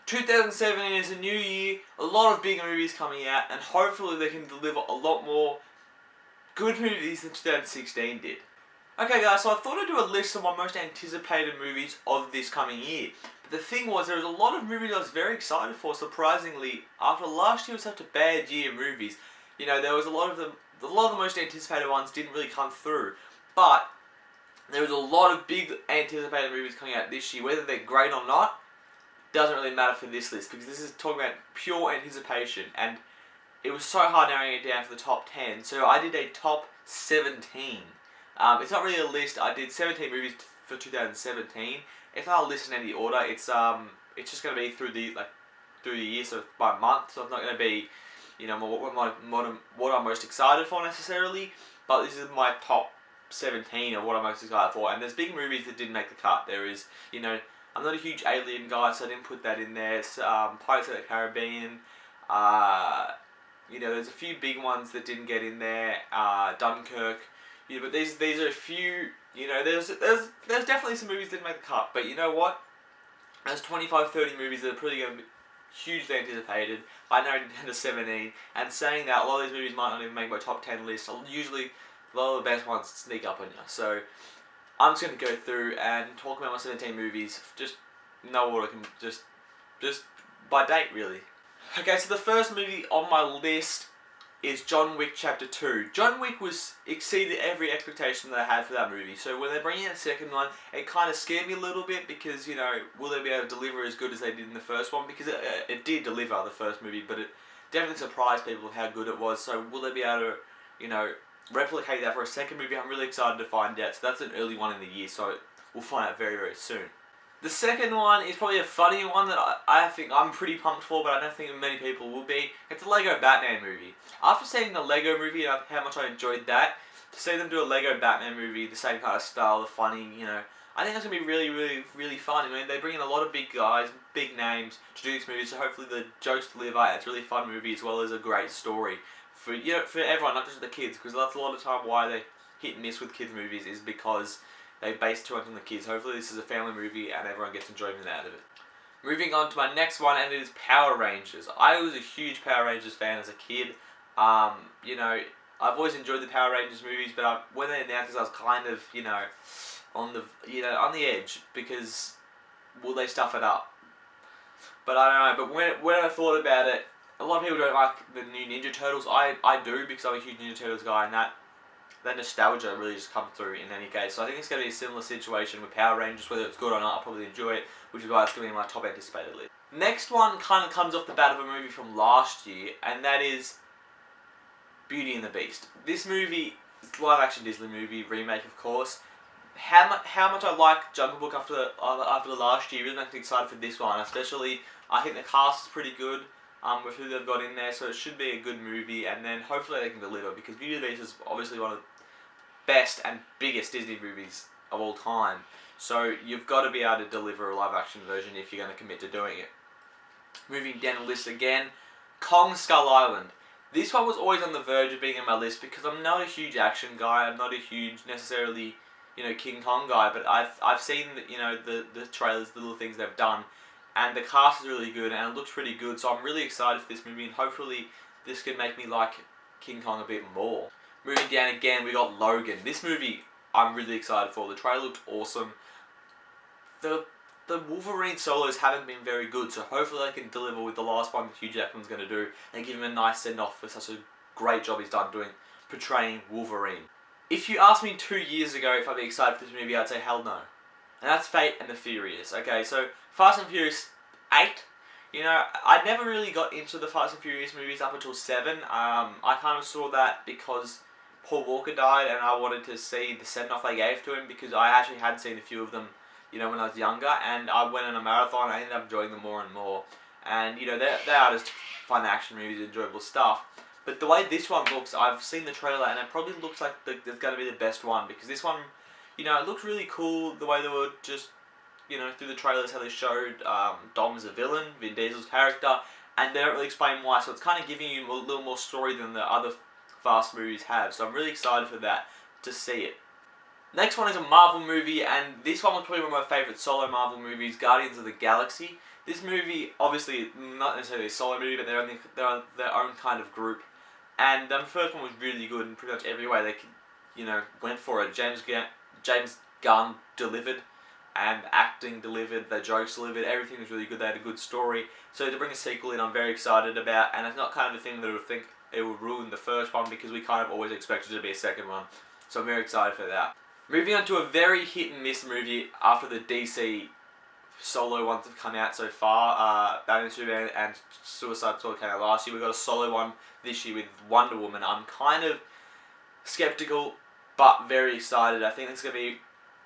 2017 is a new year, a lot of big movies coming out, and hopefully they can deliver a lot more good movies than 2016 did. Okay guys, so I thought I'd do a list of my most anticipated movies of this coming year. But the thing was, there was a lot of movies I was very excited for, surprisingly. After last year was such a bad year of movies, there was a lot of the most anticipated ones didn't really come through. But there was a lot of big anticipated movies coming out this year, whether they're great or not, doesn't really matter for this list, because this is talking about pure anticipation, and it was so hard narrowing it down for the top 10, so I did a top 17. It's not really a list. I did 17 movies for 2017. It's not a list in any order. It's just going to be through the year, so by month. So it's not going to be, what I'm most excited for necessarily. But this is my top 17 of what I'm most excited for. And there's big movies that didn't make the cut. There is, I'm not a huge Alien guy, so I didn't put that in there. It's, Pirates of the Caribbean. There's a few big ones that didn't get in there. Dunkirk. Yeah, but these are a few. There's definitely some movies that didn't make the cut. But you know what? There's 25, 30 movies that are pretty going to be hugely anticipated. I narrowed it down to 17. And saying that, a lot of these movies might not even make my top 10 list. Usually, a lot of the best ones sneak up on you. So I'm just going to go through and talk about my 17 movies. Just no order, just by date, really. Okay, so the first movie on my list is John Wick Chapter 2. John Wick exceeded every expectation that I had for that movie. So when they bring in a second one, it kind of scared me a little bit because, will they be able to deliver as good as they did in the first one? Because it did deliver, the first movie, but it definitely surprised people how good it was. So will they be able to, replicate that for a second movie? I'm really excited to find out. So that's an early one in the year, so we'll find out very, very soon. The second one is probably a funnier one that I think I'm pretty pumped for, but I don't think many people will be. It's a Lego Batman movie. After seeing the Lego movie and how much I enjoyed that, to see them do a Lego Batman movie, the same kind of style, the funny, I think it's going to be really, really, really fun. They bring in a lot of big guys, big names to do this movie, so hopefully the jokes deliver, and it's a really fun movie as well as a great story. For everyone, not just the kids, because that's a lot of time why they hit and miss with kids movies is because they base too much on the kids. Hopefully this is a family movie and everyone gets enjoyment out of it. Moving on to my next one, and it is Power Rangers. I was a huge Power Rangers fan as a kid. I've always enjoyed the Power Rangers movies, but when they announced this, I was kind of, on the edge, because will they stuff it up? But I don't know. But when I thought about it, a lot of people don't like the new Ninja Turtles. I do, because I'm a huge Ninja Turtles guy, and that nostalgia really just comes through in any case. So I think it's going to be a similar situation with Power Rangers. Whether it's good or not, I'll probably enjoy it, which is why it's going to be my top anticipated list. Next one kind of comes off the bat of a movie from last year, and that is Beauty and the Beast. This movie, live action Disney movie, remake of course. How much I like Jungle Book after the last year really makes me excited for this one. Especially, I think the cast is pretty good. With who they've got in there, so it should be a good movie, and then hopefully they can deliver, because Beauty and the Beast is obviously one of the best and biggest Disney movies of all time, so you've got to be able to deliver a live action version if you're going to commit to doing it. Moving down the list again, Kong Skull Island. This one was always on the verge of being on my list because I'm not a huge action guy. I'm not a huge necessarily King Kong guy, but I've seen the trailers, the little things they've done. And the cast is really good, and it looks pretty good, so I'm really excited for this movie, and hopefully this can make me like King Kong a bit more. Moving down again, we got Logan. This movie I'm really excited for. The trailer looked awesome. The Wolverine solos haven't been very good, so hopefully they can deliver with the last one that Hugh Jackman's going to do, and give him a nice send-off for such a great job he's done portraying Wolverine. If you asked me 2 years ago if I'd be excited for this movie, I'd say hell no. And that's Fate and the Furious. Okay, so Fast and Furious 8. I never really got into the Fast and Furious movies up until 7. I kind of saw that because Paul Walker died, and I wanted to see the send-off they gave to him, because I actually had seen a few of them, when I was younger, and I went on a marathon, and I ended up enjoying them more and more. And, they are just fun action movies, enjoyable stuff. But the way this one looks, I've seen the trailer, and it probably looks like it's going to be the best one, because this one, it looked really cool, the way they were just, through the trailers, how they showed Dom as a villain, Vin Diesel's character, and they don't really explain why, so it's kind of giving you a little more story than the other Fast movies have, so I'm really excited for that, to see it. Next one is a Marvel movie, and this one was probably one of my favourite solo Marvel movies, Guardians of the Galaxy. This movie, obviously, not necessarily a solo movie, but they're their own kind of group. And the first one was really good in pretty much every way they could, went for it. James Gunn delivered, and acting delivered, the jokes delivered, everything was really good. They had a good story. So to bring a sequel in, I'm very excited about, and it's not kind of a thing that I think it will ruin the first one, because we kind of always expected there to be a second one. So I'm very excited for that. Moving on to a very hit and miss movie after the DC solo ones have come out so far. Batman Superman and Suicide Squad came out last year. We got a solo one this year with Wonder Woman. I'm kind of skeptical, but very excited. I think it's going to be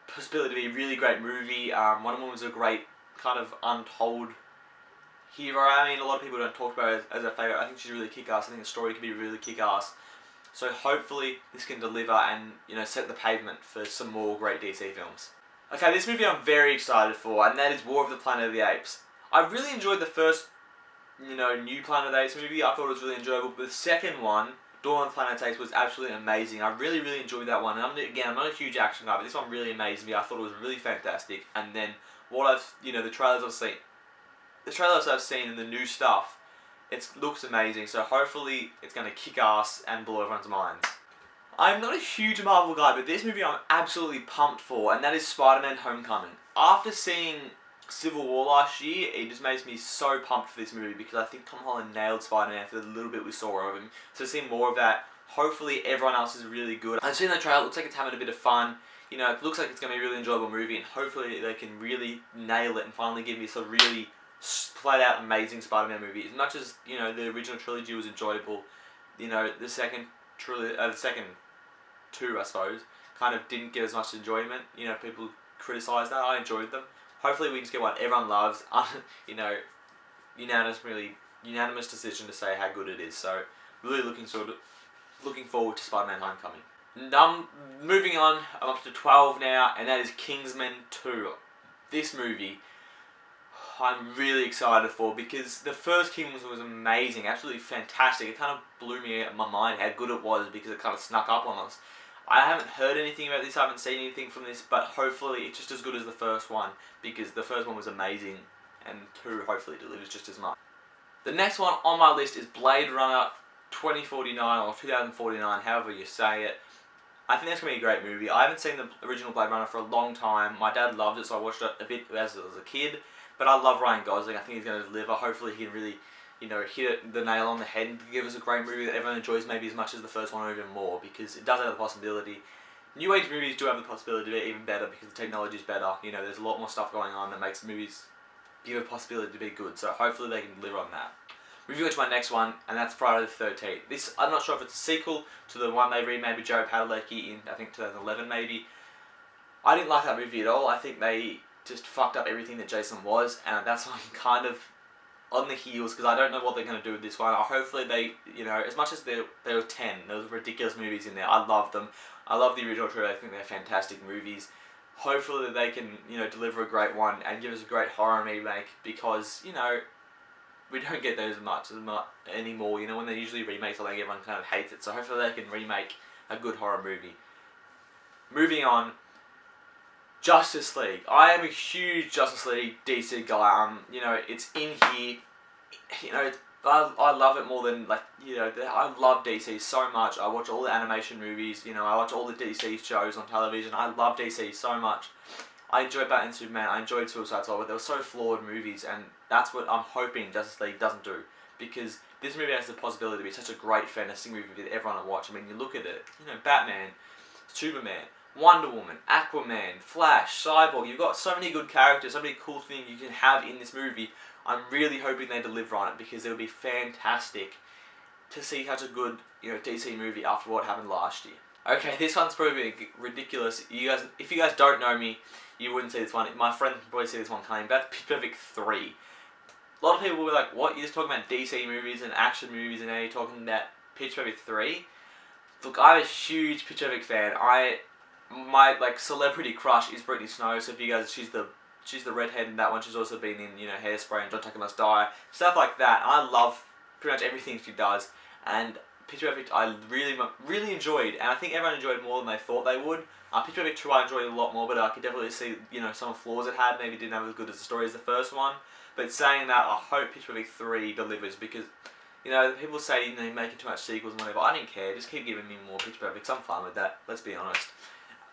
possibility to be a really great movie. Wonder Woman's a great kind of untold hero. I mean, a lot of people don't talk about her as a favourite. I think she's really kick-ass. I think the story can be really kick-ass. So hopefully this can deliver and set the pavement for some more great DC films. Okay, this movie I'm very excited for, and that is War of the Planet of the Apes. I really enjoyed the first, new Planet of the Apes movie. I thought it was really enjoyable, but the second one, Dawn of the Planet of the Apes, was absolutely amazing. I really, really enjoyed that one. And I'm not a huge action guy, but this one really amazed me. I thought it was really fantastic. And then the trailers I've seen and the new stuff, it looks amazing. So hopefully it's going to kick ass and blow everyone's minds. I'm not a huge Marvel guy, but this movie I'm absolutely pumped for, and that is Spider-Man Homecoming. After seeing Civil War last year, it just makes me so pumped for this movie, because I think Tom Holland nailed Spider-Man for the little bit we saw of him. So seeing more of that, hopefully everyone else is really good. I've seen the trailer, it looks like it's having a bit of fun. It looks like it's going to be a really enjoyable movie, and hopefully they can really nail it and finally give me some really flat out amazing Spider-Man movie. As much as, the original trilogy was enjoyable, the second two, I suppose, kind of didn't get as much enjoyment. People criticise that. I enjoyed them. Hopefully we just get one everyone loves. Unanimous decision to say how good it is. So really looking forward to Spider-Man Homecoming. Moving on, I'm up to 12 now, and that is Kingsman 2. This movie I'm really excited for, because the first Kingsman was amazing, absolutely fantastic. It kind of blew me out of my mind how good it was, because it kind of snuck up on us. I haven't heard anything about this, I haven't seen anything from this, but hopefully it's just as good as the first one, because the first one was amazing, and 2 hopefully delivers just as much. The next one on my list is Blade Runner 2049, or 2049, however you say it. I think that's going to be a great movie. I haven't seen the original Blade Runner for a long time. My dad loved it, so I watched it a bit as a kid. But I love Ryan Gosling. I think he's going to deliver. Hopefully he can really, hit the nail on the head and give us a great movie that everyone enjoys maybe as much as the first one or even more, because it does have the possibility. New Age movies do have the possibility to be even better, because the technology is better. There's a lot more stuff going on that makes movies give a possibility to be good. So hopefully they can deliver on that. Moving on to my next one, and that's Friday the 13th. This, I'm not sure if it's a sequel to the one they remade with Jared Padalecki in, I think, 2011 maybe. I didn't like that movie at all. I think they just fucked up everything that Jason was, and that's why I'm kind of on the heels, because I don't know what they're going to do with this one. Hopefully they, as much as there were 10, those ridiculous movies in there, I love them. I love the original trilogy. I think they're fantastic movies. Hopefully they can, deliver a great one and give us a great horror remake, because, we don't get those much anymore. When they usually remake something, everyone kind of hates it. So hopefully they can remake a good horror movie. Moving on, Justice League. I am a huge Justice League DC guy. It's in here. I love it more than I love DC so much. I watch all the animation movies. I watch all the DC shows on television. I love DC so much. I enjoyed Batman Superman. I enjoyed Suicide Squad. But they were so flawed movies, and that's what I'm hoping Justice League doesn't do, because this movie has the possibility to be such a great fantasy movie for everyone to watch. I mean, you look at it. Batman, Superman, Wonder Woman, Aquaman, Flash, Cyborg. You've got so many good characters, so many cool things you can have in this movie. I'm really hoping they deliver on it, because it would be fantastic to see such a good, DC movie after what happened last year. Okay, this one's probably ridiculous. If you guys don't know me, you wouldn't see this one. My friend would probably see this one coming. But Pitch Perfect 3. A lot of people were like, what? You're just talking about DC movies and action movies, and now you're talking about Pitch Perfect 3? Look, I'm a huge Pitch Perfect fan. My celebrity crush is Britney Snow. So if you guys, she's the redhead in that one. She's also been in Hairspray and Don't Take It Must Die, stuff like that. I love pretty much everything she does, and Pitch Perfect I really enjoyed, and I think everyone enjoyed more than they thought they would. Pitch Perfect 2 I enjoyed a lot more, but I could definitely see some flaws it had. Maybe it didn't have as good as the story as the first one. But saying that, I hope Pitch Perfect 3 delivers, because, you know, people say, you know, you're making too much sequels and whatever. I don't care, just keep giving me more Pitch Perfects. I'm fine with that, let's be honest.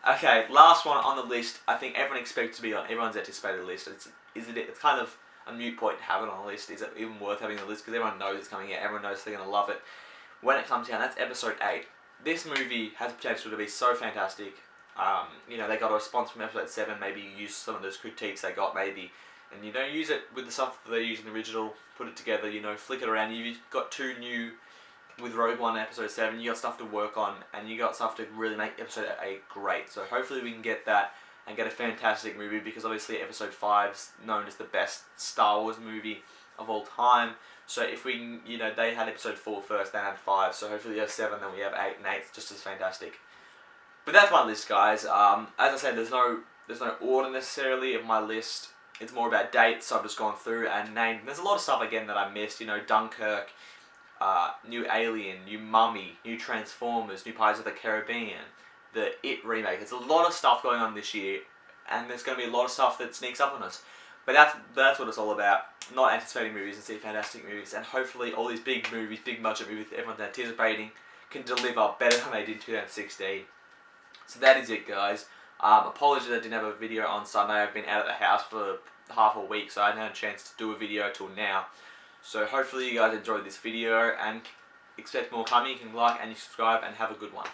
Okay, last one on the list. I think everyone expects to be on everyone's anticipated list. It's kind of a moot point to have it on the list. Is it even worth having on the list? Because everyone knows it's coming out. Everyone knows they're gonna love it when it comes out. That's episode 8. This movie has potential to be so fantastic. You know, they got a response from episode 7. Maybe use some of those critiques they got, maybe, and you know, use it with the stuff that they use in the original. Put it together. You know, flick it around. You've got 2 new. With Rogue One episode 7, you got stuff to work on, and you got stuff to really make episode 8 great. So hopefully we can get that and get a fantastic movie, because obviously episode 5's known as the best Star Wars movie of all time. So if we can, you know, they had episode 4 first, then had 5, so hopefully we have 7, then we have 8, and 8's just as fantastic. But that's my list, guys. As I said, there's no order necessarily of my list. It's more about dates, so I've just gone through and named. There's a lot of stuff, again, that I missed. You know, Dunkirk, new Alien, new Mummy, new Transformers, new Pirates of the Caribbean, the It remake. There's a lot of stuff going on this year, and there's going to be a lot of stuff that sneaks up on us. But that's what it's all about. Not anticipating movies and seeing fantastic movies, and hopefully all these big movies, big budget movies that everyone's anticipating can deliver better than they did in 2016. So that is it, guys. Apologies I didn't have a video on Sunday. I've been out of the house for half a week, so I hadn't had a chance to do a video till now. So hopefully you guys enjoyed this video, and expect more coming. You can like and subscribe, and have a good one.